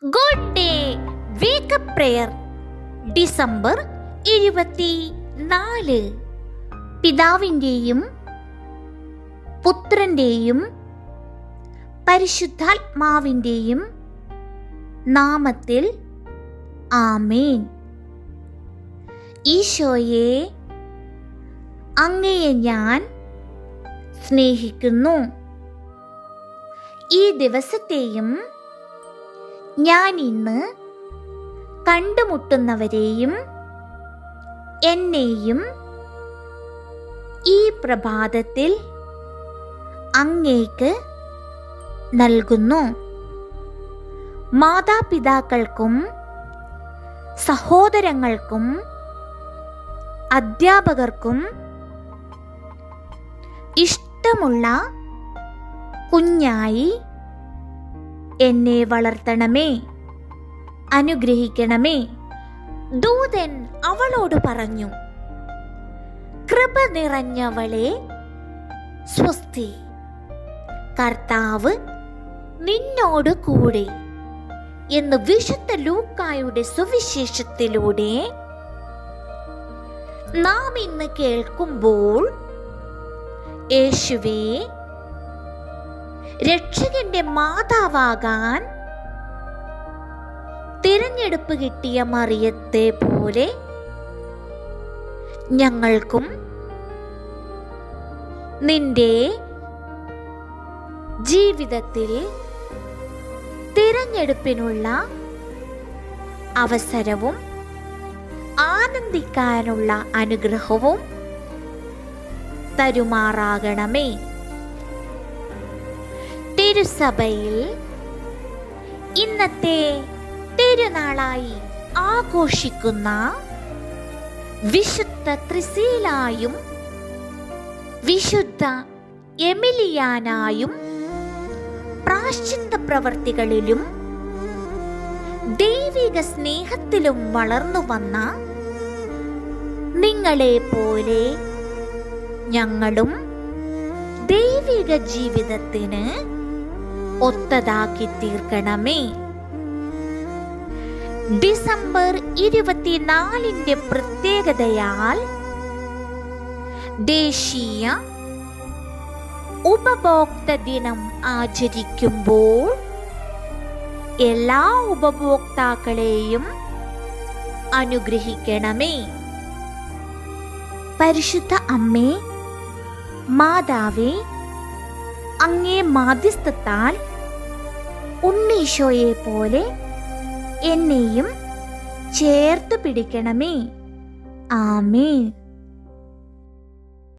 Good day wake up prayer December 24. പിതാവിൻ്റെയും പുത്രൻ്റെയും പരിശുദ്ധാത്മാവിൻ്റെയും നാമത്തിൽ ആമേൻ. ഈശോയെ, അങ്ങയെ ഞാൻ സ്നേഹിക്കുന്നു. ഈ ദിവസത്തെയും ഞാൻ ഇന്ന് കണ്ടുമുട്ടുന്നവരെയും എന്നെയും ഈ പ്രഭാതത്തിൽ അങ്ങേക്ക് നൽകുന്നു. മാതാപിതാക്കൾക്കും സഹോദരങ്ങൾക്കും അധ്യാപകർക്കും ഇഷ്ടമുള്ള കുഞ്ഞായി എന്നെ വളർത്തണമേ, അനുഗ്രഹിക്കണമേ. ദൂതൻ അവളോട് പറഞ്ഞു, കൃപ നിറഞ്ഞവളെ സ്വസ്തി, കർത്താവ് നിന്നോട് കൂടെ എന്ന് വിശുദ്ധ ലൂക്കായുടെ സുവിശേഷത്തിലൂടെ നാം ഇന്ന് കേൾക്കുമ്പോൾ, യേശുവേ, രക്ഷകന്റെ മാതാവാകാൻ തിരഞ്ഞെടുപ്പ് കിട്ടിയ മറിയത്തെ പോലെ ഞങ്ങൾക്കും നിന്റെ ജീവിതത്തിൽ തിരഞ്ഞെടുപ്പിനുള്ള അവസരവും ആനന്ദിക്കാനുള്ള അനുഗ്രഹവും തരുമാറാകണമേ. തിരുസഭയിൽ ഇന്നത്തെ തിരുനാളായി ആഘോഷിക്കുന്ന വിശുദ്ധ ത്രിസീലായും വിശുദ്ധ എമിലിയാനായും പ്രായശ്ചിത്ത പ്രവർത്തികളിലും ദൈവിക സ്നേഹത്തിലും വളർന്നു വന്ന നിങ്ങളെ പോലെ ഞങ്ങളും ദൈവിക ജീവിതത്തിന് ഒത്തതാക്കി തീർക്കണമേ. ഡിസംബർ 24 പ്രത്യേകതയാൽ ദേശീയ ഉപഭോക്തൃ ദിനം ആചരിക്കുമ്പോൾ എല്ലാ ഉപഭോക്താക്കളെയും അനുഗ്രഹിക്കണമേ. പരിശുദ്ധ അമ്മേ, മാതാവേ, അങ്ങേ മാധ്യസ്ഥത്താൽ ഉണ്ണീശോയെ പോലെ എന്നെയും ചേർത്ത് പിടിക്കണമേ. ആമേൻ.